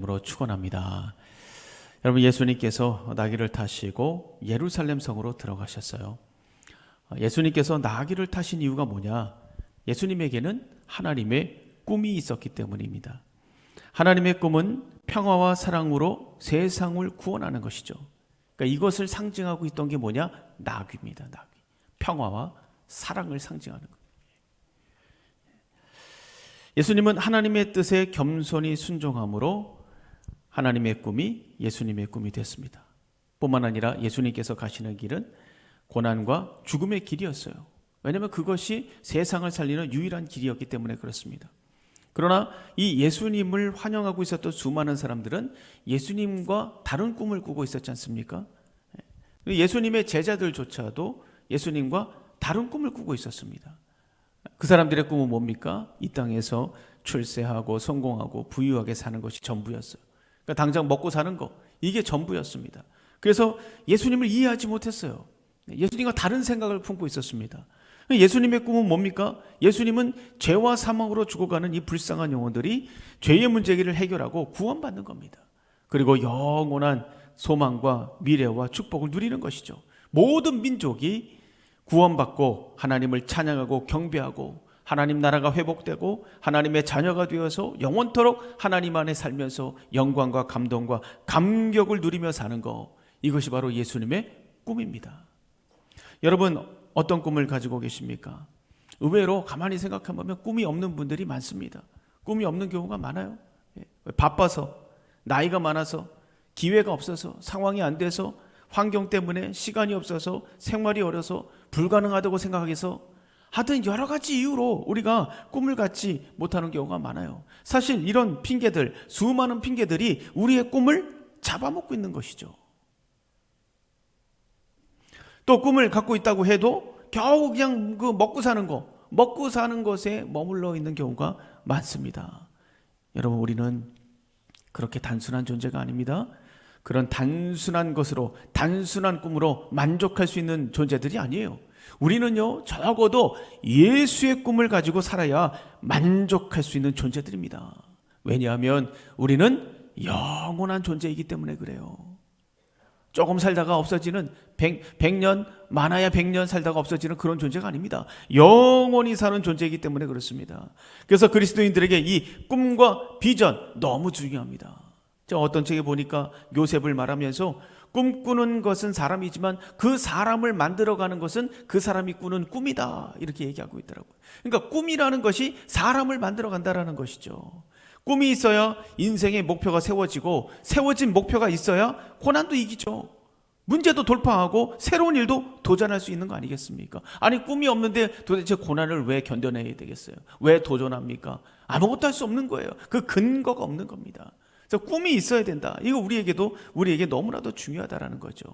으로 축원합니다. 여러분, 예수님께서 나귀를 타시고 예루살렘 성으로 들어가셨어요. 예수님께서 나귀를 타신 이유가 뭐냐? 예수님에게는 하나님의 꿈이 있었기 때문입니다. 하나님의 꿈은 평화와 사랑으로 세상을 구원하는 것이죠. 그러니까 이것을 상징하고 있던 게 뭐냐? 나귀입니다. 나귀. 평화와 사랑을 상징하는 것. 예수님은 하나님의 뜻에 겸손히 순종함으로 하나님의 꿈이 예수님의 꿈이 됐습니다. 뿐만 아니라 예수님께서 가시는 길은 고난과 죽음의 길이었어요. 왜냐하면 그것이 세상을 살리는 유일한 길이었기 때문에 그렇습니다. 그러나 이 예수님을 환영하고 있었던 수많은 사람들은 예수님과 다른 꿈을 꾸고 있었지 않습니까? 예수님의 제자들조차도 예수님과 다른 꿈을 꾸고 있었습니다. 그 사람들의 꿈은 뭡니까? 이 땅에서 출세하고 성공하고 부유하게 사는 것이 전부였어요. 그러니까 당장 먹고 사는 거, 이게 전부였습니다. 그래서 예수님을 이해하지 못했어요. 예수님과 다른 생각을 품고 있었습니다. 예수님의 꿈은 뭡니까? 예수님은 죄와 사망으로 죽어가는 이 불쌍한 영혼들이 죄의 문제를 해결하고 구원받는 겁니다. 그리고 영원한 소망과 미래와 축복을 누리는 것이죠. 모든 민족이 구원받고 하나님을 찬양하고 경배하고 하나님 나라가 회복되고 하나님의 자녀가 되어서 영원토록 하나님 안에 살면서 영광과 감동과 감격을 누리며 사는 것, 이것이 바로 예수님의 꿈입니다. 여러분, 어떤 꿈을 가지고 계십니까? 의외로 가만히 생각해보면 꿈이 없는 분들이 많습니다. 꿈이 없는 경우가 많아요. 바빠서, 나이가 많아서, 기회가 없어서, 상황이 안 돼서, 환경 때문에 시간이 없어서, 생활이 어려서, 불가능하다고 생각해서 하여튼 여러 가지 이유로 우리가 꿈을 갖지 못하는 경우가 많아요. 사실 이런 핑계들, 수많은 핑계들이 우리의 꿈을 잡아먹고 있는 것이죠. 또 꿈을 갖고 있다고 해도 겨우 그냥 먹고 사는 것에 머물러 있는 경우가 많습니다. 여러분, 우리는 그렇게 단순한 존재가 아닙니다. 그런 단순한 것으로, 단순한 꿈으로 만족할 수 있는 존재들이 아니에요. 우리는요, 적어도 예수의 꿈을 가지고 살아야 만족할 수 있는 존재들입니다. 왜냐하면 우리는 영원한 존재이기 때문에 그래요. 조금 살다가 없어지는 100년, 많아야 100년 살다가 없어지는 그런 존재가 아닙니다. 영원히 사는 존재이기 때문에 그렇습니다. 그래서 그리스도인들에게 이 꿈과 비전 너무 중요합니다. 어떤 책에 보니까 요셉을 말하면서 꿈꾸는 것은 사람이지만 그 사람을 만들어가는 것은 그 사람이 꾸는 꿈이다, 이렇게 얘기하고 있더라고요. 그러니까 꿈이라는 것이 사람을 만들어간다라는 것이죠. 꿈이 있어야 인생의 목표가 세워지고, 세워진 목표가 있어야 고난도 이기죠. 문제도 돌파하고 새로운 일도 도전할 수 있는 거 아니겠습니까? 아니, 꿈이 없는데 도대체 고난을 왜 견뎌내야 되겠어요? 왜 도전합니까? 아무것도 할 수 없는 거예요. 그 근거가 없는 겁니다. 그래서 꿈이 있어야 된다. 이거 우리에게 너무나도 중요하다라는 거죠.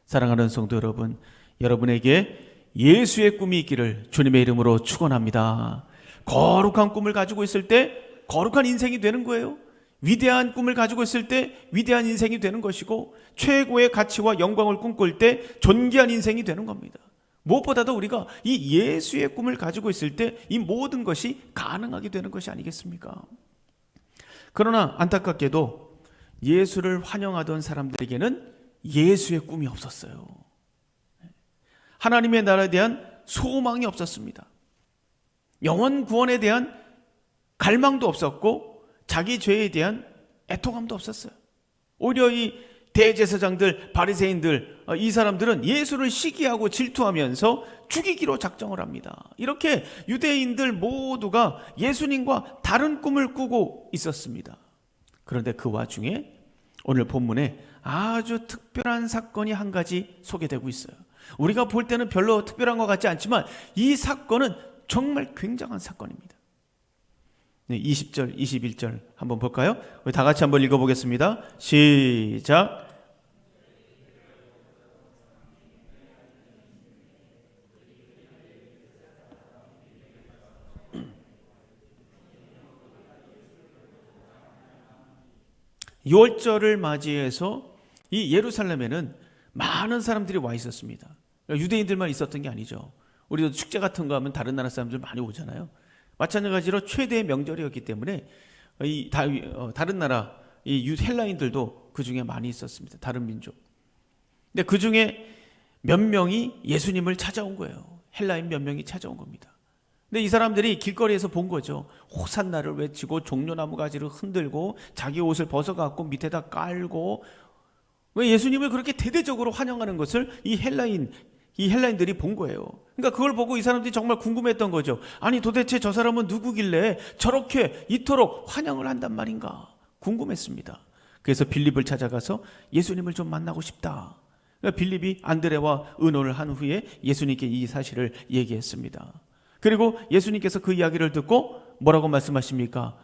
사랑하는 성도 여러분, 여러분에게 예수의 꿈이 있기를 주님의 이름으로 축원합니다. 거룩한 꿈을 가지고 있을 때 거룩한 인생이 되는 거예요. 위대한 꿈을 가지고 있을 때 위대한 인생이 되는 것이고, 최고의 가치와 영광을 꿈꿀 때 존귀한 인생이 되는 겁니다. 무엇보다도 우리가 이 예수의 꿈을 가지고 있을 때 이 모든 것이 가능하게 되는 것이 아니겠습니까? 그러나 안타깝게도 예수를 환영하던 사람들에게는 예수의 꿈이 없었어요. 하나님의 나라에 대한 소망이 없었습니다. 영원 구원에 대한 갈망도 없었고, 자기 죄에 대한 애통함도 없었어요. 오히려 이 대제사장들, 바리새인들, 이 사람들은 예수를 시기하고 질투하면서 죽이기로 작정을 합니다. 이렇게 유대인들 모두가 예수님과 다른 꿈을 꾸고 있었습니다. 그런데 그 와중에 오늘 본문에 아주 특별한 사건이 한 가지 소개되고 있어요. 우리가 볼 때는 별로 특별한 것 같지 않지만 이 사건은 정말 굉장한 사건입니다. 20절, 21절 한번 볼까요? 우리 다 같이 한번 읽어보겠습니다. 시작. 6월절을 맞이해서 이 예루살렘에는 많은 사람들이 와 있었습니다. 유대인들만 있었던 게 아니죠. 우리도 축제 같은 거 하면 다른 나라 사람들 많이 오잖아요. 마찬가지로 최대의 명절이었기 때문에 다른 나라 이 헬라인들도 그 중에 많이 있었습니다. 다른 민족. 근데 그 중에 몇 명이 예수님을 찾아온 거예요. 헬라인 몇 명이 찾아온 겁니다. 근데 이 사람들이 길거리에서 본 거죠. 호산나를 외치고 종려나무 가지를 흔들고 자기 옷을 벗어갖고 밑에다 깔고, 왜 예수님을 그렇게 대대적으로 환영하는 것을 이 헬라인들이 본 거예요. 그러니까 그걸 보고 이 사람들이 정말 궁금했던 거죠. 아니 도대체 저 사람은 누구길래 저렇게 이토록 환영을 한단 말인가 궁금했습니다. 그래서 빌립을 찾아가서 예수님을 좀 만나고 싶다. 그러니까 빌립이 안드레와 의논을 한 후에 예수님께 이 사실을 얘기했습니다. 그리고 예수님께서 그 이야기를 듣고 뭐라고 말씀하십니까?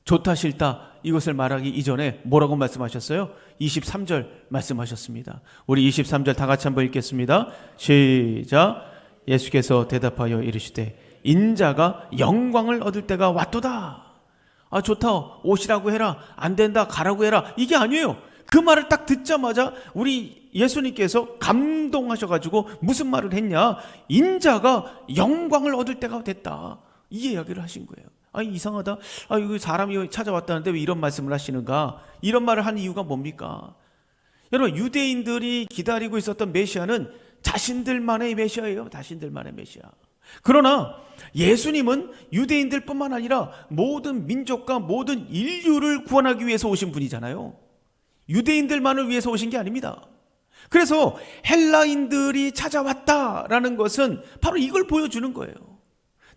좋다 싫다 이것을 말하기 이전에 뭐라고 말씀하셨어요? 23절 말씀하셨습니다. 우리 23절 다 같이 한번 읽겠습니다. 시작. 예수께서 대답하여 이르시되 인자가 영광을 얻을 때가 왔도다. 아 좋다 오시라고 해라, 안 된다 가라고 해라, 이게 아니에요. 그 말을 딱 듣자마자 우리 예수님께서 감동하셔가지고 무슨 말을 했냐? 인자가 영광을 얻을 때가 됐다, 이 이야기를 하신 거예요. 아니 이상하다. 이거 사람이 찾아왔다는데 왜 이런 말씀을 하시는가? 이런 말을 한 이유가 뭡니까? 여러분 유대인들이 기다리고 있었던 메시아는 자신들만의 메시아예요. 자신들만의 메시아. 그러나 예수님은 유대인들뿐만 아니라 모든 민족과 모든 인류를 구원하기 위해서 오신 분이잖아요. 유대인들만을 위해서 오신 게 아닙니다. 그래서 헬라인들이 찾아왔다라는 것은 바로 이걸 보여주는 거예요.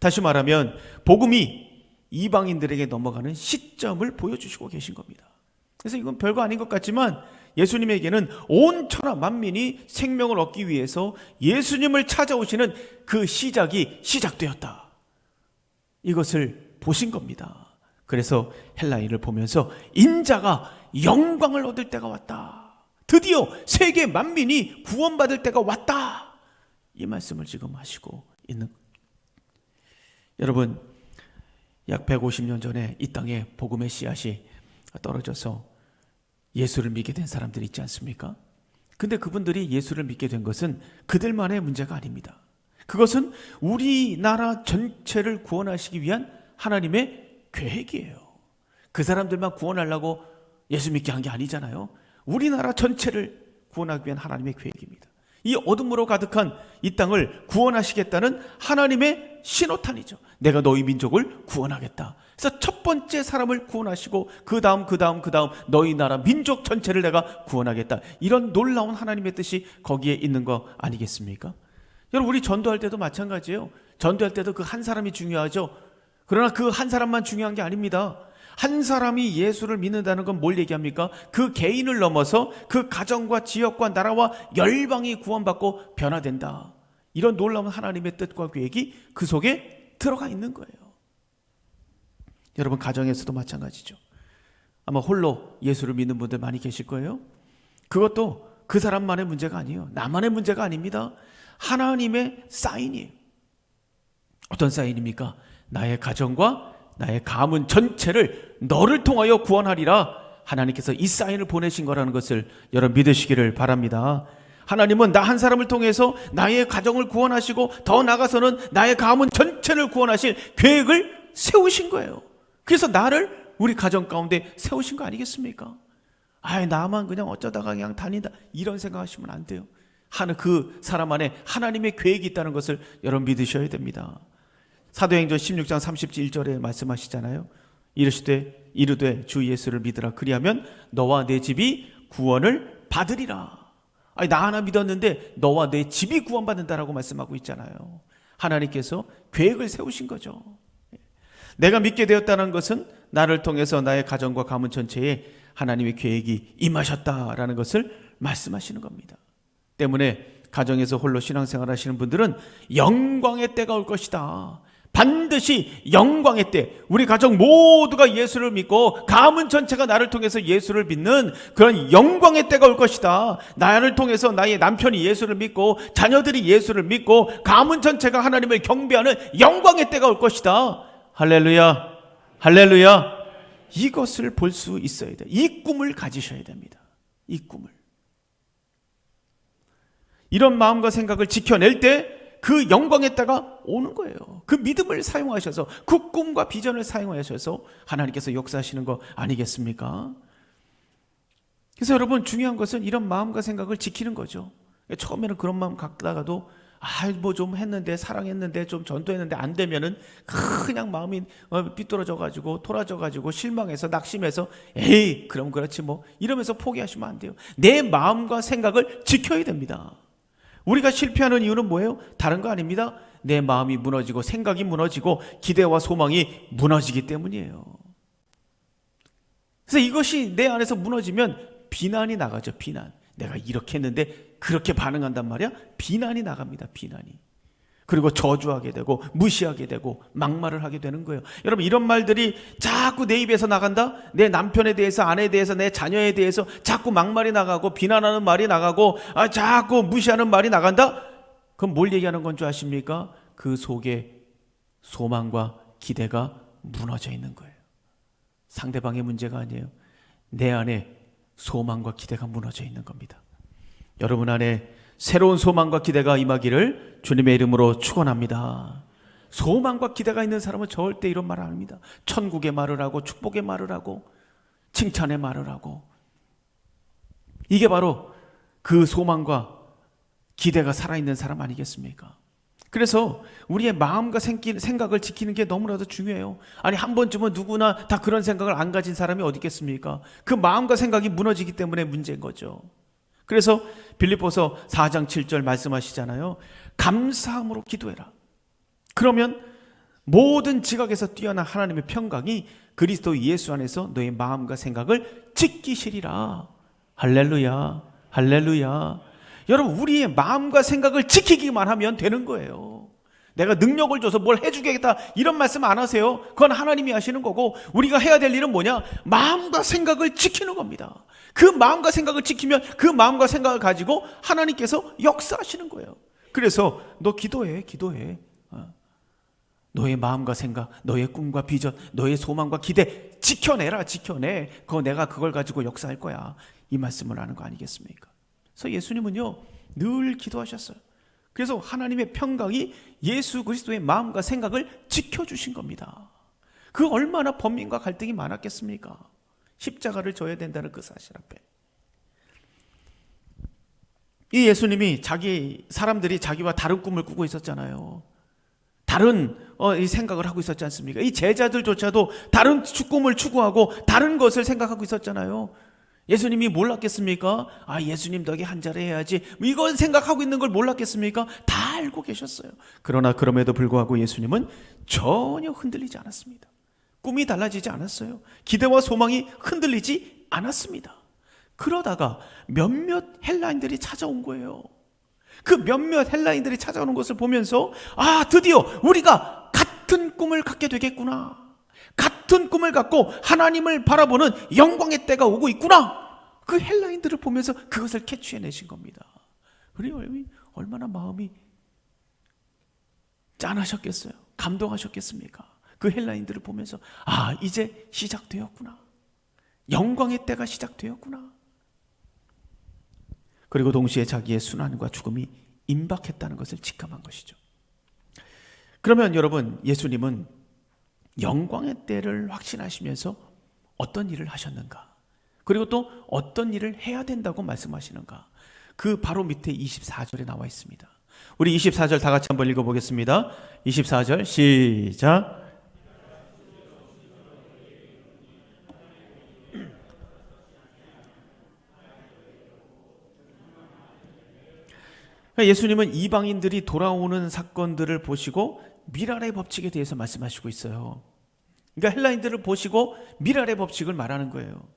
다시 말하면 복음이 이방인들에게 넘어가는 시점을 보여주시고 계신 겁니다. 그래서 이건 별거 아닌 것 같지만 예수님에게는 온 천하 만민이 생명을 얻기 위해서 예수님을 찾아오시는 그 시작이 시작되었다, 이것을 보신 겁니다. 그래서 헬라인을 보면서 인자가 영광을 얻을 때가 왔다, 드디어 세계 만민이 구원받을 때가 왔다, 이 말씀을 지금 하시고 있는 거예요. 여러분 약 150년 전에 이 땅에 복음의 씨앗이 떨어져서 예수를 믿게 된 사람들이 있지 않습니까? 근데 그분들이 예수를 믿게 된 것은 그들만의 문제가 아닙니다. 그것은 우리나라 전체를 구원하시기 위한 하나님의 계획이에요. 그 사람들만 구원하려고 예수 믿게 한 게 아니잖아요. 우리나라 전체를 구원하기 위한 하나님의 계획입니다. 이 어둠으로 가득한 이 땅을 구원하시겠다는 하나님의 신호탄이죠. 내가 너희 민족을 구원하겠다. 그래서 첫 번째 사람을 구원하시고 그 다음 너희 나라 민족 전체를 내가 구원하겠다. 이런 놀라운 하나님의 뜻이 거기에 있는 거 아니겠습니까? 여러분 우리 전도할 때도 마찬가지예요. 전도할 때도 그 한 사람이 중요하죠. 그러나 그 한 사람만 중요한 게 아닙니다. 한 사람이 예수를 믿는다는 건 뭘 얘기합니까? 그 개인을 넘어서 그 가정과 지역과 나라와 열방이 구원받고 변화된다. 이런 놀라운 하나님의 뜻과 계획이 그 속에 들어가 있는 거예요. 여러분 가정에서도 마찬가지죠. 아마 홀로 예수를 믿는 분들 많이 계실 거예요. 그것도 그 사람만의 문제가 아니에요. 나만의 문제가 아닙니다. 하나님의 사인이에요. 어떤 사인입니까? 나의 가정과 나의 가문 전체를 너를 통하여 구원하리라. 하나님께서 이 사인을 보내신 거라는 것을 여러분 믿으시기를 바랍니다. 하나님은 나 한 사람을 통해서 나의 가정을 구원하시고 더 나아가서는 나의 가문 전체를 구원하실 계획을 세우신 거예요. 그래서 나를 우리 가정 가운데 세우신 거 아니겠습니까? 나만 그냥 어쩌다가 그냥 다닌다, 이런 생각하시면 안 돼요. 그 사람 안에 하나님의 계획이 있다는 것을 여러분 믿으셔야 됩니다. 사도행전 16장 31절에 말씀하시잖아요. 이르되 주 예수를 믿으라. 그리하면 너와 내 집이 구원을 받으리라. 나 하나 믿었는데 너와 내 집이 구원받는다라고 말씀하고 있잖아요. 하나님께서 계획을 세우신 거죠. 내가 믿게 되었다는 것은 나를 통해서 나의 가정과 가문 전체에 하나님의 계획이 임하셨다라는 것을 말씀하시는 겁니다. 때문에 가정에서 홀로 신앙생활 하시는 분들은 영광의 때가 올 것이다. 반드시 영광의 때, 우리 가족 모두가 예수를 믿고 가문 전체가 나를 통해서 예수를 믿는 그런 영광의 때가 올 것이다. 나를 통해서 나의 남편이 예수를 믿고 자녀들이 예수를 믿고 가문 전체가 하나님을 경배하는 영광의 때가 올 것이다. 할렐루야, 할렐루야. 이것을 볼 수 있어야 돼. 이 꿈을 가지셔야 됩니다. 이 꿈을. 이런 마음과 생각을 지켜낼 때 그 영광의 때가 오는 거예요. 그 믿음을 사용하셔서, 그 꿈과 비전을 사용하셔서 하나님께서 역사하시는 거 아니겠습니까? 그래서 여러분 중요한 것은 이런 마음과 생각을 지키는 거죠. 처음에는 그런 마음 갖다가도 뭐 좀 했는데 사랑했는데 좀 전도했는데 안 되면은 그냥 마음이 삐뚤어져 가지고 토라져 가지고 실망해서 낙심해서 에이 그럼 그렇지 뭐 이러면서 포기하시면 안 돼요. 내 마음과 생각을 지켜야 됩니다. 우리가 실패하는 이유는 뭐예요? 다른 거 아닙니다. 내 마음이 무너지고 생각이 무너지고 기대와 소망이 무너지기 때문이에요. 그래서 이것이 내 안에서 무너지면 비난이 나가죠. 비난. 내가 이렇게 했는데 그렇게 반응한단 말이야? 비난이 나갑니다. 비난이. 그리고 저주하게 되고 무시하게 되고 막말을 하게 되는 거예요. 여러분 이런 말들이 자꾸 내 입에서 나간다? 내 남편에 대해서, 아내에 대해서, 내 자녀에 대해서 자꾸 막말이 나가고 비난하는 말이 나가고 자꾸 무시하는 말이 나간다? 그럼 뭘 얘기하는 건 줄 아십니까? 그 속에 소망과 기대가 무너져 있는 거예요. 상대방의 문제가 아니에요. 내 안에 소망과 기대가 무너져 있는 겁니다. 여러분 안에 새로운 소망과 기대가 임하기를 주님의 이름으로 축원합니다. 소망과 기대가 있는 사람은 절대 이런 말 안 합니다. 천국의 말을 하고 축복의 말을 하고 칭찬의 말을 하고, 이게 바로 그 소망과 기대가 살아있는 사람 아니겠습니까? 그래서 우리의 마음과 생각을 지키는 게 너무나도 중요해요. 아니 한 번쯤은 누구나 다 그런 생각을 안 가진 사람이 어디 있겠습니까? 그 마음과 생각이 무너지기 때문에 문제인 거죠. 그래서 빌립보서 4장 7절 말씀하시잖아요. 감사함으로 기도해라. 그러면 모든 지각에서 뛰어난 하나님의 평강이 그리스도 예수 안에서 너의 마음과 생각을 지키시리라. 할렐루야, 할렐루야. 여러분 우리의 마음과 생각을 지키기만 하면 되는 거예요. 내가 능력을 줘서 뭘 해주겠다 이런 말씀 안 하세요. 그건 하나님이 하시는 거고, 우리가 해야 될 일은 뭐냐? 마음과 생각을 지키는 겁니다. 그 마음과 생각을 지키면 그 마음과 생각을 가지고 하나님께서 역사하시는 거예요. 그래서 너 기도해. 너의 마음과 생각, 너의 꿈과 비전, 너의 소망과 기대 지켜내라. 그거 내가 그걸 가지고 역사할 거야. 이 말씀을 하는 거 아니겠습니까? 그래서 예수님은요 늘 기도하셨어요. 그래서 하나님의 평강이 예수 그리스도의 마음과 생각을 지켜주신 겁니다. 그 얼마나 번민과 갈등이 많았겠습니까? 십자가를 져야 된다는 그 사실 앞에. 이 예수님이 사람들이 자기와 다른 꿈을 꾸고 있었잖아요. 다른 이 생각을 하고 있었지 않습니까? 이 제자들조차도 다른 꿈을 추구하고 다른 것을 생각하고 있었잖아요. 예수님이 몰랐겠습니까? 예수님 덕에 한자리 해야지 이걸 생각하고 있는 걸 몰랐겠습니까? 다 알고 계셨어요. 그러나 그럼에도 불구하고 예수님은 전혀 흔들리지 않았습니다. 꿈이 달라지지 않았어요. 기대와 소망이 흔들리지 않았습니다. 그러다가 몇몇 헬라인들이 찾아온 거예요. 그 몇몇 헬라인들이 찾아오는 것을 보면서 드디어 우리가 같은 꿈을 갖게 되겠구나. 같은 꿈을 갖고 하나님을 바라보는 영광의 때가 오고 있구나. 그 헬라인들을 보면서 그것을 캐치해내신 겁니다. 우리 얼마나 마음이 짠하셨겠어요. 감동하셨겠습니까? 그 헬라인들을 보면서 이제 시작되었구나. 영광의 때가 시작되었구나. 그리고 동시에 자기의 순환과 죽음이 임박했다는 것을 직감한 것이죠. 그러면 여러분 예수님은 영광의 때를 확신하시면서 어떤 일을 하셨는가? 그리고 또 어떤 일을 해야 된다고 말씀하시는가? 그 바로 밑에 24절에 나와 있습니다. 우리 24절 다 같이 한번 읽어보겠습니다. 24절 시작. 예수님은 이방인들이 돌아오는 사건들을 보시고 미랄의 법칙에 대해서 말씀하시고 있어요. 그러니까 헬라인들을 보시고 미랄의 법칙을 말하는 거예요.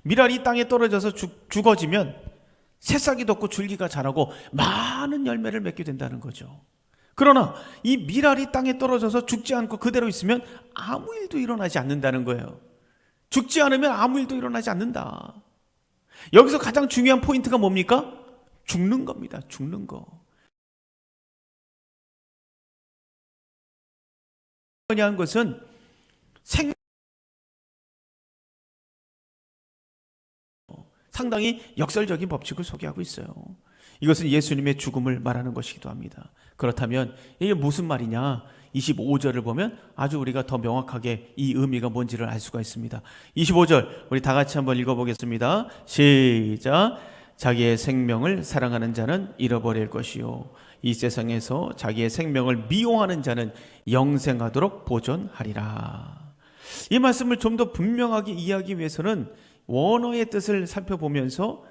미랄이 땅에 떨어져서 죽어지면 새싹이 돋고 줄기가 자라고 많은 열매를 맺게 된다는 거죠. 그러나 이 미랄이 땅에 떨어져서 죽지 않고 그대로 있으면 아무 일도 일어나지 않는다는 거예요. 죽지 않으면 아무 일도 일어나지 않는다. 여기서 가장 중요한 포인트가 뭡니까? 죽는 겁니다. 죽는 거. 한 것은 상당히 역설적인 법칙을 소개하고 있어요. 이것은 예수님의 죽음을 말하는 것이기도 합니다. 그렇다면 이게 무슨 말이냐? 25절을 보면 아주 우리가 더 명확하게 이 의미가 뭔지를 알 수가 있습니다. 25절 우리 다 같이 한번 읽어보겠습니다. 시작. 자기의 생명을 사랑하는 자는 잃어버릴 것이요 이 세상에서 자기의 생명을 미워하는 자는 영생하도록 보존하리라. 이 말씀을 좀 더 분명하게 이해하기 위해서는 원어의 뜻을 살펴보면서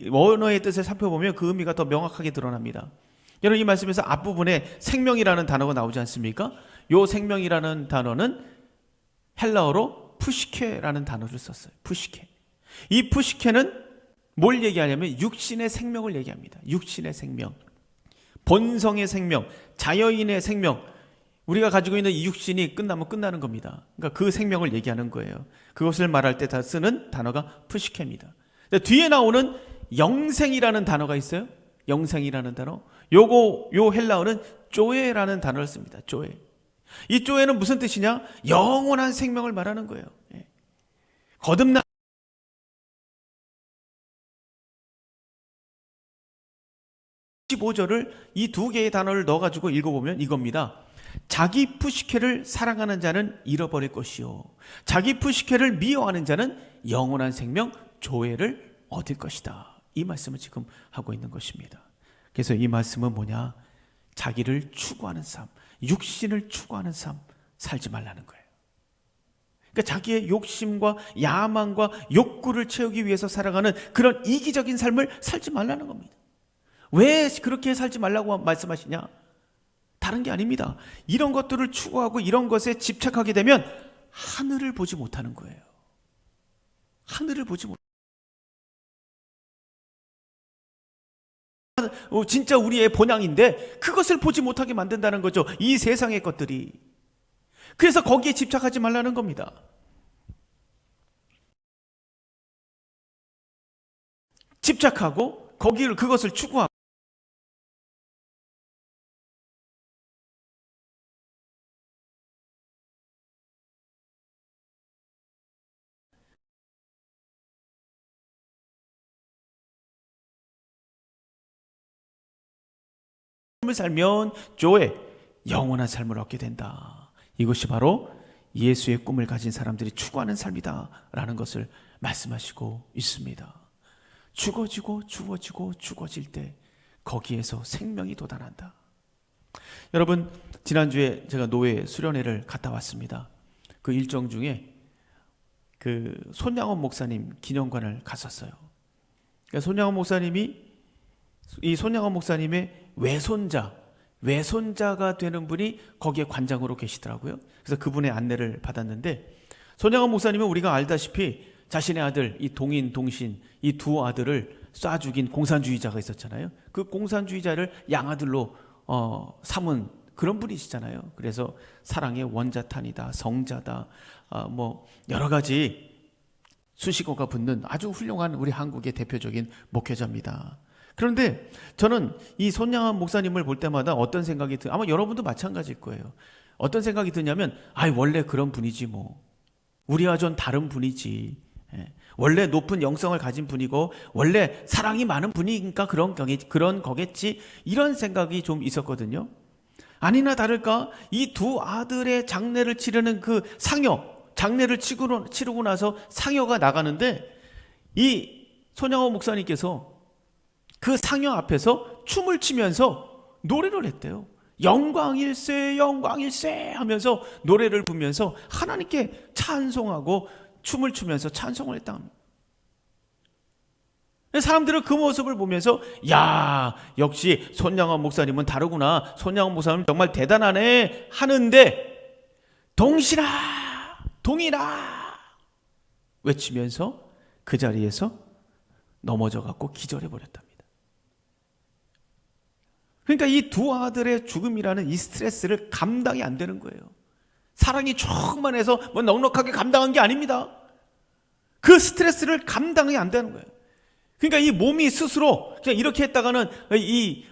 원어의 뜻을 살펴보면 그 의미가 더 명확하게 드러납니다. 여러분, 이 말씀에서 앞부분에 생명이라는 단어가 나오지 않습니까? 이 생명이라는 단어는 헬라어로 푸시케라는 단어를 썼어요. 푸시케. 이 푸시케는 뭘 얘기하냐면 육신의 생명을 얘기합니다. 육신의 생명, 본성의 생명, 자여인의 생명. 우리가 가지고 있는 이 육신이 끝나면 끝나는 겁니다. 그러니까 그 생명을 얘기하는 거예요. 그것을 말할 때 다 쓰는 단어가 푸시케입니다. 뒤에 나오는 영생이라는 단어가 있어요. 영생이라는 단어. 요 헬라어는 쪼에라는 단어를 씁니다. 쪼에. 이 쪼에는 무슨 뜻이냐? 영원한 생명을 말하는 거예요. 거듭난 15절을 이 두 개의 단어를 넣어가지고 읽어보면 이겁니다. 자기 푸시케를 사랑하는 자는 잃어버릴 것이요 자기 푸시케를 미워하는 자는 영원한 생명 조회를 얻을 것이다. 이 말씀을 지금 하고 있는 것입니다. 그래서 이 말씀은 뭐냐? 자기를 추구하는 삶, 육신을 추구하는 삶 살지 말라는 거예요. 그러니까 자기의 욕심과 야망과 욕구를 채우기 위해서 살아가는 그런 이기적인 삶을 살지 말라는 겁니다. 왜 그렇게 살지 말라고 말씀하시냐? 다른 게 아닙니다. 이런 것들을 추구하고 이런 것에 집착하게 되면 하늘을 보지 못하는 거예요. 하늘을 보지 못. 진짜 우리의 본향인데 그것을 보지 못하게 만든다는 거죠. 이 세상의 것들이. 그래서 거기에 집착하지 말라는 겁니다. 집착하고 그것을 추구하고 삶을 살면 조에 영원한 삶을 얻게 된다. 이것이 바로 예수의 꿈을 가진 사람들이 추구하는 삶이다 라는 것을 말씀하시고 있습니다. 죽어지고 주어지고 죽어질 때 거기에서 생명이 돋아난다. 여러분, 지난주에 제가 노예 수련회를 갔다 왔습니다. 그 일정 중에 그 손양원 목사님 기념관을 갔었어요. 그러니까 손양원 목사님의 외손자가 되는 분이 거기에 관장으로 계시더라고요. 그래서 그분의 안내를 받았는데, 손양원 목사님은 우리가 알다시피 자신의 아들, 이 동인, 동신, 이 두 아들을 쏴 죽인 공산주의자가 있었잖아요. 그 공산주의자를 양아들로 삼은 그런 분이시잖아요. 그래서 사랑의 원자탄이다, 성자다, 뭐 여러 가지 수식어가 붙는 아주 훌륭한 우리 한국의 대표적인 목회자입니다. 그런데 저는 이 손양원 목사님을 볼 때마다 어떤 생각이 아마 여러분도 마찬가지일 거예요. 어떤 생각이 드냐면, 원래 그런 분이지 뭐. 우리와 좀 다른 분이지. 원래 높은 영성을 가진 분이고 원래 사랑이 많은 분이니까 그런 거겠지. 이런 생각이 좀 있었거든요. 아니나 다를까 이 두 아들의 장례를 치르는 그 장례를 치르고 나서 상여가 나가는데 이 손양원 목사님께서 그 상여 앞에서 춤을 추면서 노래를 했대요. 영광일세 영광일세 하면서 노래를 부르면서 하나님께 찬송하고 춤을 추면서 찬송을 했다 합니다. 사람들은 그 모습을 보면서 야, 역시 손양원 목사님은 다르구나, 손양원 목사님은 정말 대단하네 하는데, 동일아 외치면서 그 자리에서 넘어져 갖고 기절해 버렸답니다. 그러니까 이 두 아들의 죽음이라는 이 스트레스를 감당이 안 되는 거예요. 사랑이 충만해서 뭐 넉넉하게 감당한 게 아닙니다. 그 스트레스를 감당이 안 되는 거예요. 그러니까 이 몸이 스스로 그냥 이렇게 했다가는 이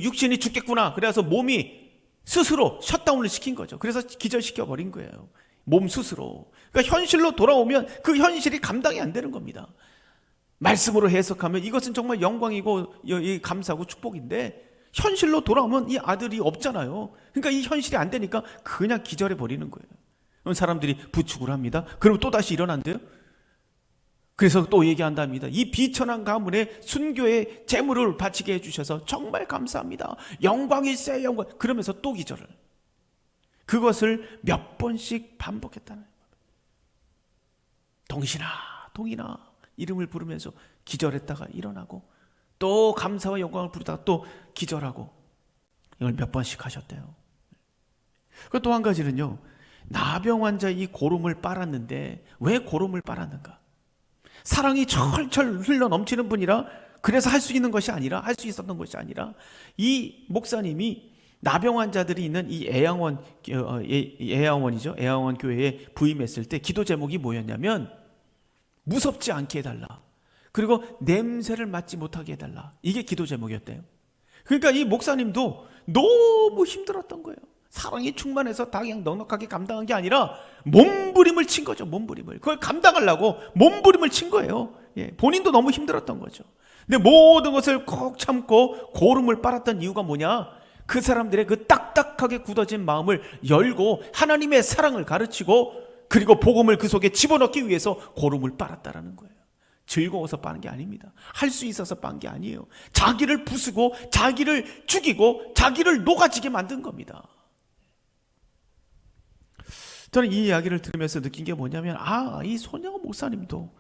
육신이 죽겠구나. 그래서 몸이 스스로 셧다운을 시킨 거죠. 그래서 기절시켜 버린 거예요. 몸 스스로. 그러니까 현실로 돌아오면 그 현실이 감당이 안 되는 겁니다. 말씀으로 해석하면 이것은 정말 영광이고 감사하고 축복인데, 현실로 돌아오면 이 아들이 없잖아요. 그러니까 이 현실이 안 되니까 그냥 기절해 버리는 거예요. 그럼 사람들이 부축을 합니다. 그럼 또 다시 일어난대요. 그래서 또 얘기한답니다. 이 비천한 가문에 순교의 재물을 바치게 해주셔서 정말 감사합니다. 영광일세 영광. 그러면서 또 기절을. 그것을 몇 번씩 반복했다는 거예요. 동신아 동인아 이름을 부르면서 기절했다가 일어나고 또 감사와 영광을 부르다가 또 기절하고, 이걸 몇 번씩 하셨대요. 그 또 한 가지는요, 나병 환자의 이 고름을 빨았는데 왜 고름을 빨았는가? 사랑이 철철 흘러 넘치는 분이라 그래서 할 수 있는 것이 아니라, 할 수 있었던 것이 아니라, 이 목사님이 나병 환자들이 있는 이 애양원이죠. 애양원 교회에 부임했을 때 기도 제목이 뭐였냐면 무섭지 않게 해달라. 그리고 냄새를 맡지 못하게 해달라. 이게 기도 제목이었대요. 그러니까 이 목사님도 너무 힘들었던 거예요. 사랑이 충만해서 다 그냥 넉넉하게 감당한 게 아니라 몸부림을 친 거죠. 몸부림을. 그걸 감당하려고 몸부림을 친 거예요. 예, 본인도 너무 힘들었던 거죠. 근데 모든 것을 꼭 참고 고름을 빨았던 이유가 뭐냐? 그 사람들의 그 딱딱하게 굳어진 마음을 열고 하나님의 사랑을 가르치고, 그리고 복음을 그 속에 집어넣기 위해서 고름을 빨았다라는 거예요. 즐거워서 빠는 게 아닙니다. 할 수 있어서 빤 게 아니에요. 자기를 부수고 자기를 죽이고 자기를 녹아지게 만든 겁니다. 저는 이 이야기를 들으면서 느낀 게 뭐냐면, 이 손영호 목사님도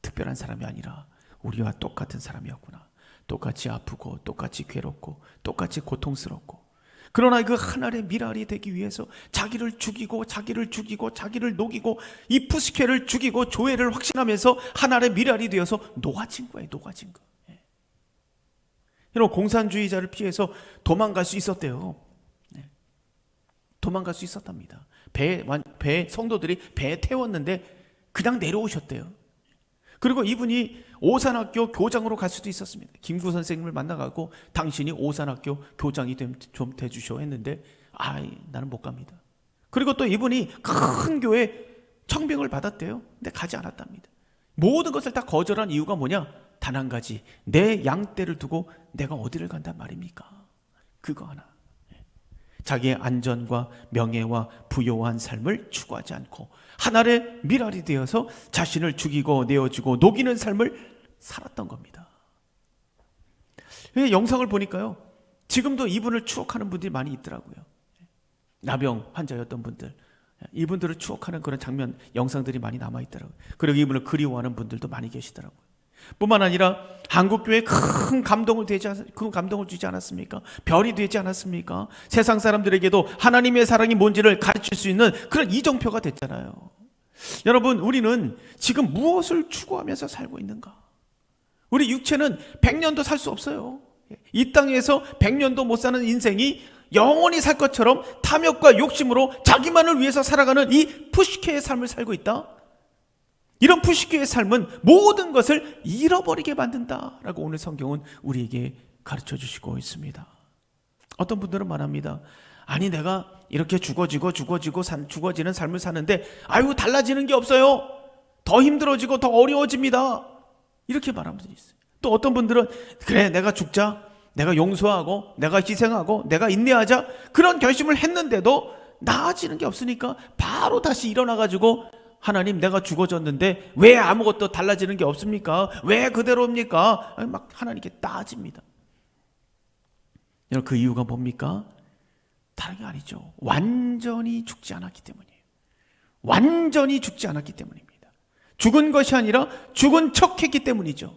특별한 사람이 아니라 우리와 똑같은 사람이었구나. 똑같이 아프고 똑같이 괴롭고 똑같이 고통스럽고, 그러나 그 하늘의 미랄이 되기 위해서 자기를 죽이고 자기를 죽이고 자기를 녹이고 이 푸시케를 죽이고 조회를 확신하면서 하늘의 미랄이 되어서 녹아진 거예요. 녹아진 거. 여러분, 공산주의자를 피해서 도망갈 수 있었대요. 도망갈 수 있었답니다. 배 성도들이 배에 태웠는데 그냥 내려오셨대요. 그리고 이분이 오산학교 교장으로 갈 수도 있었습니다. 김구 선생님을 만나가고 당신이 오산학교 교장이 좀 돼주셔 했는데 나는 못 갑니다. 그리고 또 이분이 큰 교회 청빙을 받았대요. 근데 가지 않았답니다. 모든 것을 다 거절한 이유가 뭐냐? 단 한 가지, 내 양떼를 두고 내가 어디를 간단 말입니까? 그거 하나. 자기의 안전과 명예와 부요한 삶을 추구하지 않고 하늘의 미랄이 되어서 자신을 죽이고 내어주고 녹이는 삶을 살았던 겁니다. 영상을 보니까요, 지금도 이분을 추억하는 분들이 많이 있더라고요. 나병 환자였던 분들, 이분들을 추억하는 그런 장면, 영상들이 많이 남아있더라고요. 그리고 이분을 그리워하는 분들도 많이 계시더라고요. 뿐만 아니라 한국교회에 큰 감동을 주지 않았습니까? 별이 되지 않았습니까? 세상 사람들에게도 하나님의 사랑이 뭔지를 가르칠 수 있는 그런 이정표가 됐잖아요. 여러분, 우리는 지금 무엇을 추구하면서 살고 있는가? 우리 육체는 100년도 살 수 없어요. 이 땅에서 100년도 못 사는 인생이 영원히 살 것처럼 탐욕과 욕심으로 자기만을 위해서 살아가는 이 푸시케의 삶을 살고 있다. 이런 푸시케의 삶은 모든 것을 잃어버리게 만든다라고 오늘 성경은 우리에게 가르쳐 주시고 있습니다. 어떤 분들은 말합니다. 아니, 내가 이렇게 죽어지는 삶을 사는데 달라지는 게 없어요. 더 힘들어지고 더 어려워집니다. 이렇게 말하는 분들이 있어요. 또 어떤 분들은 그래, 내가 죽자, 내가 용서하고 내가 희생하고 내가 인내하자, 그런 결심을 했는데도 나아지는 게 없으니까 바로 다시 일어나가지고 하나님, 내가 죽어졌는데 왜 아무것도 달라지는 게 없습니까? 왜 그대로입니까? 막 하나님께 따집니다. 여러분, 그 이유가 뭡니까? 다른 게 아니죠. 완전히 죽지 않았기 때문이에요. 완전히 죽지 않았기 때문입니다. 죽은 것이 아니라 죽은 척했기 때문이죠.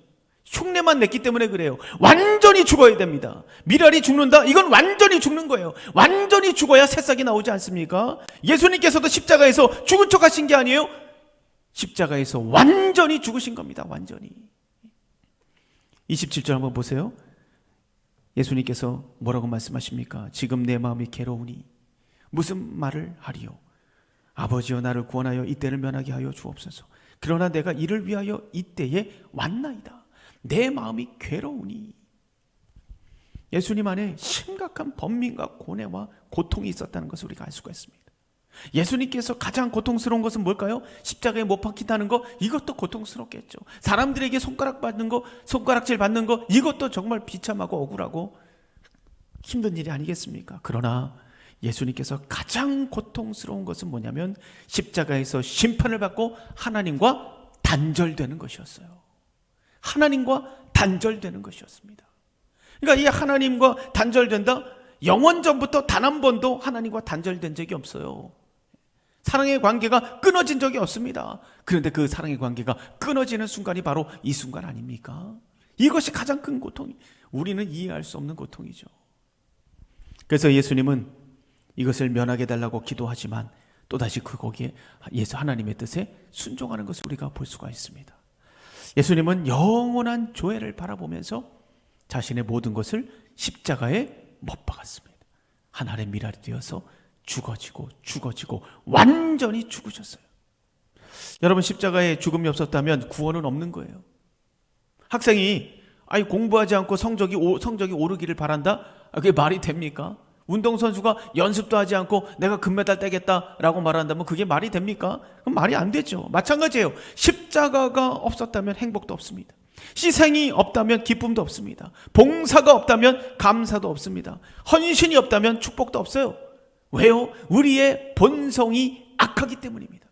흉내만 냈기 때문에 그래요. 완전히 죽어야 됩니다. 미랄이 죽는다? 이건 완전히 죽는 거예요. 완전히 죽어야 새싹이 나오지 않습니까? 예수님께서도 십자가에서 죽은 척 하신 게 아니에요. 십자가에서 완전히 죽으신 겁니다. 완전히. 27절 한번 보세요. 예수님께서 뭐라고 말씀하십니까? 지금 내 마음이 괴로우니 무슨 말을 하리요? 아버지여, 나를 구원하여 이때를 면하게 하여 주옵소서. 그러나 내가 이를 위하여 이때에 왔나이다. 내 마음이 괴로우니. 예수님 안에 심각한 번민과 고뇌와 고통이 있었다는 것을 우리가 알 수가 있습니다. 예수님께서 가장 고통스러운 것은 뭘까요? 십자가에 못 박힌다는 거, 이것도 고통스럽겠죠. 사람들에게 손가락질 받는 거, 이것도 정말 비참하고 억울하고 힘든 일이 아니겠습니까? 그러나 예수님께서 가장 고통스러운 것은 뭐냐면 십자가에서 심판을 받고 하나님과 단절되는 것이었어요. 하나님과 단절되는 것이었습니다. 그러니까 이 하나님과 단절된다? 영원 전부터 단 한 번도 하나님과 단절된 적이 없어요. 사랑의 관계가 끊어진 적이 없습니다. 그런데 그 사랑의 관계가 끊어지는 순간이 바로 이 순간 아닙니까? 이것이 가장 큰 고통이, 우리는 이해할 수 없는 고통이죠. 그래서 예수님은 이것을 면하게 달라고 기도하지만 또다시 거기에 예수 하나님의 뜻에 순종하는 것을 우리가 볼 수가 있습니다. 예수님은 영원한 조회를 바라보면서 자신의 모든 것을 십자가에 못 박았습니다. 한 알의 밀알이 되어서 죽어지고 완전히 죽으셨어요. 여러분, 십자가에 죽음이 없었다면 구원은 없는 거예요. 학생이 공부하지 않고 성적이 오르기를 바란다? 그게 말이 됩니까? 운동선수가 연습도 하지 않고 내가 금메달 따겠다라고 말한다면 그게 말이 됩니까? 그럼 말이 안 되죠. 마찬가지예요. 십자가가 없었다면 행복도 없습니다. 희생이 없다면 기쁨도 없습니다. 봉사가 없다면 감사도 없습니다. 헌신이 없다면 축복도 없어요. 왜요? 우리의 본성이 악하기 때문입니다.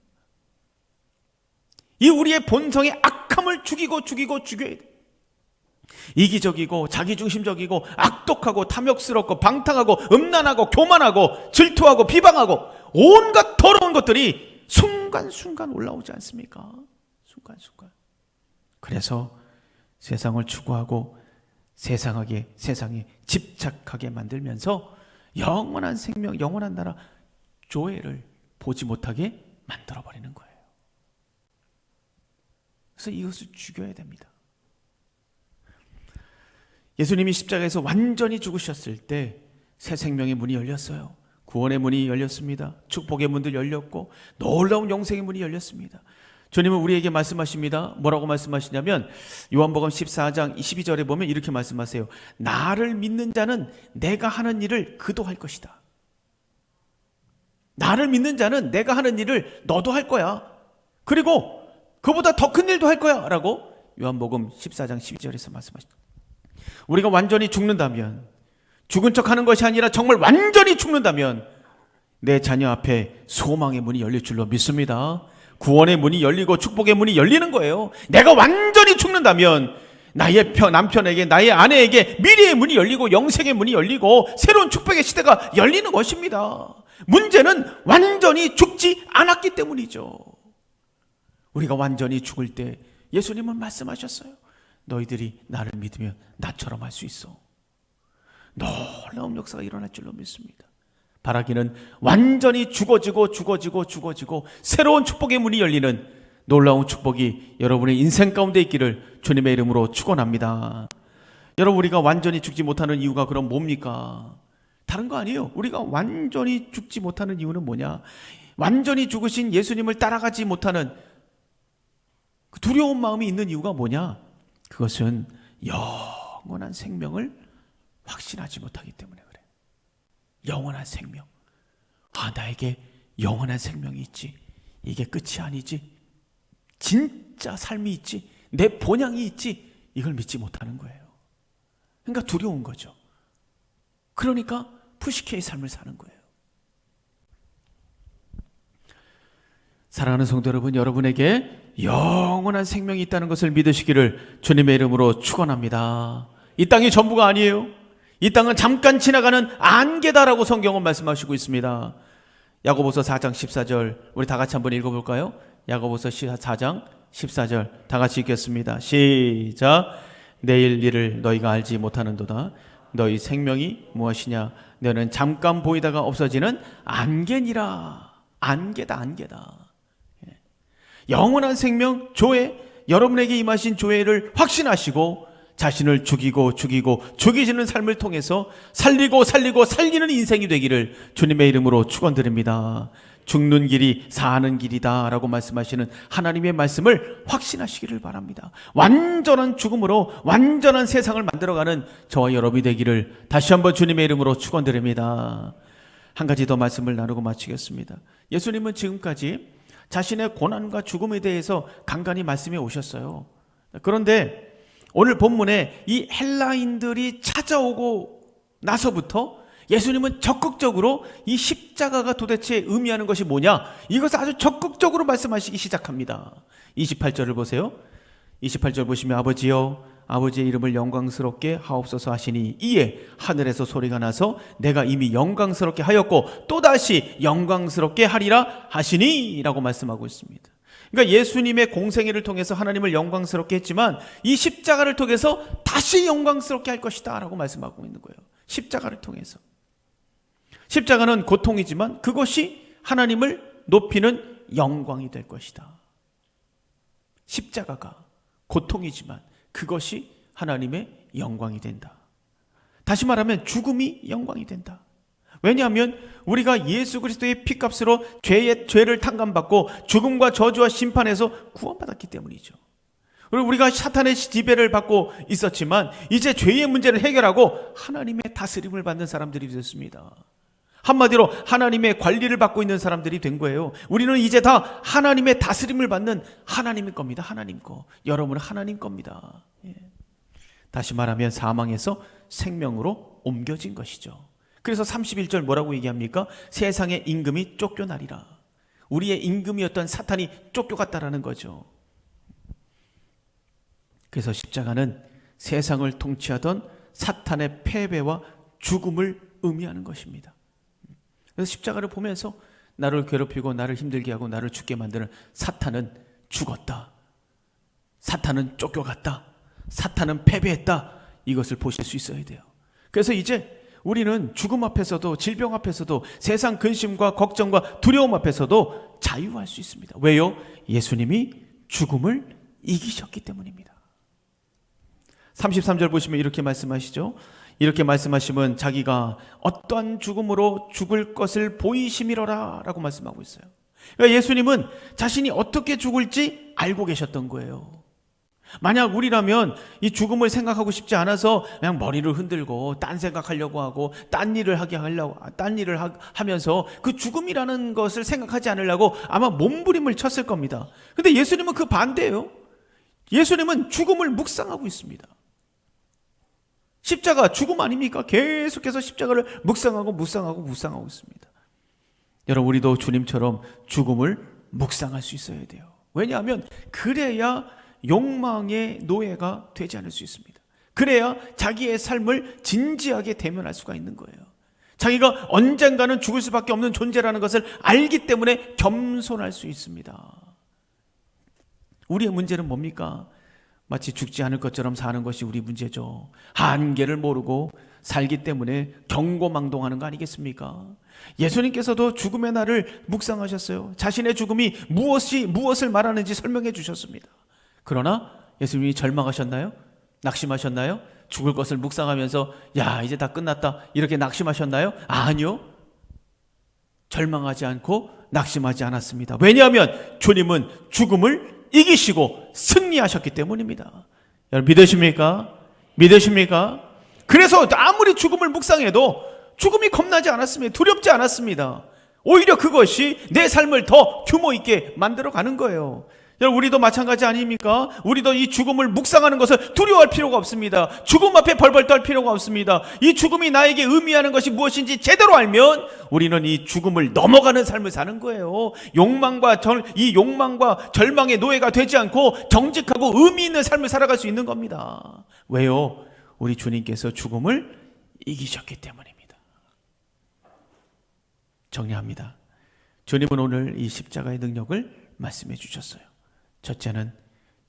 이 우리의 본성의 악함을 죽여야 돼. 이기적이고 자기중심적이고 악독하고 탐욕스럽고 방탕하고 음란하고 교만하고 질투하고 비방하고 온갖 더러운 것들이 순간순간 올라오지 않습니까? 순간순간. 그래서 세상을 추구하고 세상에 집착하게 만들면서 영원한 생명, 영원한 나라 조회를 보지 못하게 만들어버리는 거예요. 그래서 이것을 죽여야 됩니다. 예수님이 십자가에서 완전히 죽으셨을 때 새 생명의 문이 열렸어요. 구원의 문이 열렸습니다. 축복의 문들 열렸고 놀라운 영생의 문이 열렸습니다. 주님은 우리에게 말씀하십니다. 뭐라고 말씀하시냐면 요한복음 14장 22절에 보면 이렇게 말씀하세요. 나를 믿는 자는 내가 하는 일을 그도 할 것이다. 나를 믿는 자는 내가 하는 일을 너도 할 거야. 그리고 그보다 더 큰 일도 할 거야 라고 요한복음 14장 12절에서 말씀하십니다. 우리가 완전히 죽는다면, 죽은 척하는 것이 아니라 정말 완전히 죽는다면 내 자녀 앞에 소망의 문이 열릴 줄로 믿습니다. 구원의 문이 열리고 축복의 문이 열리는 거예요. 내가 완전히 죽는다면 나의 남편에게, 나의 아내에게 미래의 문이 열리고 영생의 문이 열리고 새로운 축복의 시대가 열리는 것입니다. 문제는 완전히 죽지 않았기 때문이죠. 우리가 완전히 죽을 때 예수님은 말씀하셨어요. 너희들이 나를 믿으면 나처럼 할 수 있어. 놀라운 역사가 일어날 줄로 믿습니다. 바라기는 완전히 죽어지고 새로운 축복의 문이 열리는 놀라운 축복이 여러분의 인생 가운데 있기를 주님의 이름으로 축원합니다. 여러분, 우리가 완전히 죽지 못하는 이유가 그럼 뭡니까? 다른 거 아니에요. 우리가 완전히 죽지 못하는 이유는 뭐냐? 완전히 죽으신 예수님을 따라가지 못하는 그 두려운 마음이 있는 이유가 뭐냐? 그것은 영원한 생명을 확신하지 못하기 때문에 그래. 영원한 생명. 나에게 영원한 생명이 있지. 이게 끝이 아니지. 진짜 삶이 있지. 내 본향이 있지. 이걸 믿지 못하는 거예요. 그러니까 두려운 거죠. 그러니까 푸시케의 삶을 사는 거예요. 사랑하는 성도 여러분, 여러분에게 영원한 생명이 있다는 것을 믿으시기를 주님의 이름으로 축원합니다. 이 땅이 전부가 아니에요. 이 땅은 잠깐 지나가는 안개다라고 성경은 말씀하시고 있습니다. 야고보서 4장 14절 우리 다 같이 한번 읽어볼까요? 야고보서 4장 14절 다 같이 읽겠습니다. 시작. 내일 일을 너희가 알지 못하는도다. 너희 생명이 무엇이냐? 너는 잠깐 보이다가 없어지는 안개니라. 안개다. 영원한 생명, 조회, 여러분에게 임하신 조회를 확신하시고 자신을 죽이지는 삶을 통해서 살리고 살리는 인생이 되기를 주님의 이름으로 축원드립니다. 죽는 길이 사는 길이다 라고 말씀하시는 하나님의 말씀을 확신하시기를 바랍니다. 완전한 죽음으로 완전한 세상을 만들어가는 저와 여러분이 되기를 다시 한번 주님의 이름으로 축원드립니다. 한 가지 더 말씀을 나누고 마치겠습니다. 예수님은 지금까지 자신의 고난과 죽음에 대해서 간간히 말씀해 오셨어요. 그런데 오늘 본문에 이 헬라인들이 찾아오고 나서부터 예수님은 적극적으로 이 십자가가 도대체 의미하는 것이 뭐냐, 이것을 아주 적극적으로 말씀하시기 시작합니다. 28절을 보세요. 28절 보시면 아버지여 아버지의 이름을 영광스럽게 하옵소서 하시니 이에 하늘에서 소리가 나서 내가 이미 영광스럽게 하였고 또다시 영광스럽게 하리라 하시니 라고 말씀하고 있습니다. 그러니까 예수님의 공생애를 통해서 하나님을 영광스럽게 했지만 이 십자가를 통해서 다시 영광스럽게 할 것이다 라고 말씀하고 있는 거예요. 십자가를 통해서. 십자가는 고통이지만 그것이 하나님을 높이는 영광이 될 것이다. 십자가가 고통이지만 그것이 하나님의 영광이 된다. 다시 말하면 죽음이 영광이 된다. 왜냐하면 우리가 예수 그리스도의 피값으로 죄를 탕감받고 죽음과 저주와 심판에서 구원받았기 때문이죠. 그리고 우리가 사탄의 지배를 받고 있었지만 이제 죄의 문제를 해결하고 하나님의 다스림을 받는 사람들이 되었습니다. 한마디로 하나님의 관리를 받고 있는 사람들이 된 거예요. 우리는 이제 다 하나님의 다스림을 받는 하나님의 겁니다. 하나님 거. 여러분은 하나님 겁니다. 다시 말하면 사망에서 생명으로 옮겨진 것이죠. 그래서 31절 뭐라고 얘기합니까? 세상의 임금이 쫓겨나리라. 우리의 임금이었던 사탄이 쫓겨갔다라는 거죠. 그래서 십자가는 세상을 통치하던 사탄의 패배와 죽음을 의미하는 것입니다. 그래서 십자가를 보면서 나를 괴롭히고 나를 힘들게 하고 나를 죽게 만드는 사탄은 죽었다. 사탄은 쫓겨갔다. 사탄은 패배했다. 이것을 보실 수 있어야 돼요. 그래서 이제 우리는 죽음 앞에서도 질병 앞에서도 세상 근심과 걱정과 두려움 앞에서도 자유할 수 있습니다. 왜요? 예수님이 죽음을 이기셨기 때문입니다. 33절 보시면 이렇게 말씀하시죠. 이렇게 말씀하시면 자기가 어떠한 죽음으로 죽을 것을 보이심이로라 라고 말씀하고 있어요. 그러니까 예수님은 자신이 어떻게 죽을지 알고 계셨던 거예요. 만약 우리라면 이 죽음을 생각하고 싶지 않아서 그냥 머리를 흔들고 딴 생각하려고 하고 딴 일을 하면서 그 죽음이라는 것을 생각하지 않으려고 아마 몸부림을 쳤을 겁니다. 근데 예수님은 그 반대예요. 예수님은 죽음을 묵상하고 있습니다. 십자가 죽음 아닙니까? 계속해서 십자가를 묵상하고 있습니다. 여러분, 우리도 주님처럼 죽음을 묵상할 수 있어야 돼요. 왜냐하면 그래야 욕망의 노예가 되지 않을 수 있습니다. 그래야 자기의 삶을 진지하게 대면할 수가 있는 거예요. 자기가 언젠가는 죽을 수밖에 없는 존재라는 것을 알기 때문에 겸손할 수 있습니다. 우리의 문제는 뭡니까? 마치 죽지 않을 것처럼 사는 것이 우리 문제죠. 한계를 모르고 살기 때문에 경고망동하는 거 아니겠습니까? 예수님께서도 죽음의 날을 묵상하셨어요. 자신의 죽음이 무엇을 말하는지 설명해 주셨습니다. 그러나 예수님이 절망하셨나요? 낙심하셨나요? 죽을 것을 묵상하면서 야, 이제 다 끝났다 이렇게 낙심하셨나요? 아니요. 절망하지 않고 낙심하지 않았습니다. 왜냐하면 주님은 죽음을 이기시고 승리하셨기 때문입니다. 여러분, 믿으십니까? 그래서 아무리 죽음을 묵상해도 죽음이 겁나지 않았습니다. 두렵지 않았습니다. 오히려 그것이 내 삶을 더 규모 있게 만들어가는 거예요. 여러분, 우리도 마찬가지 아닙니까? 우리도 이 죽음을 묵상하는 것을 두려워할 필요가 없습니다. 죽음 앞에 벌벌 떨 필요가 없습니다. 이 죽음이 나에게 의미하는 것이 무엇인지 제대로 알면 우리는 이 죽음을 넘어가는 삶을 사는 거예요. 욕망과 절망의 노예가 되지 않고 정직하고 의미 있는 삶을 살아갈 수 있는 겁니다. 왜요? 우리 주님께서 죽음을 이기셨기 때문입니다. 정리합니다. 주님은 오늘 이 십자가의 능력을 말씀해 주셨어요. 첫째는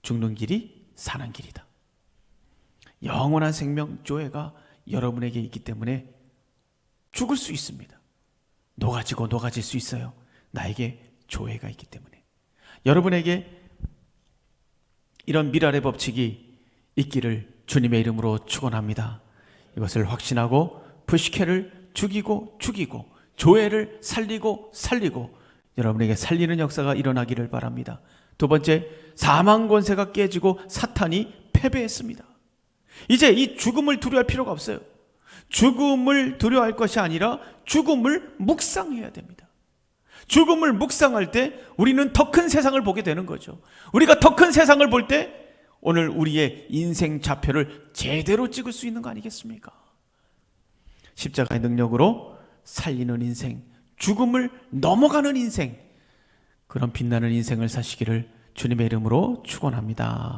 죽는 길이 사는 길이다. 영원한 생명 조회가 여러분에게 있기 때문에 죽을 수 있습니다. 녹아질 수 있어요. 나에게 조회가 있기 때문에. 여러분에게 이런 미랄의 법칙이 있기를 주님의 이름으로 축원합니다. 이것을 확신하고 부시케를 죽이고 조회를 살리고 여러분에게 살리는 역사가 일어나기를 바랍니다. 두 번째, 사망 권세가 깨지고 사탄이 패배했습니다. 이제 이 죽음을 두려워할 필요가 없어요. 죽음을 두려워할 것이 아니라 죽음을 묵상해야 됩니다. 죽음을 묵상할 때 우리는 더 큰 세상을 보게 되는 거죠. 우리가 더 큰 세상을 볼 때 오늘 우리의 인생 좌표를 제대로 찍을 수 있는 거 아니겠습니까? 십자가의 능력으로 살리는 인생, 죽음을 넘어가는 인생, 그런 빛나는 인생을 사시기를 주님의 이름으로 축원합니다.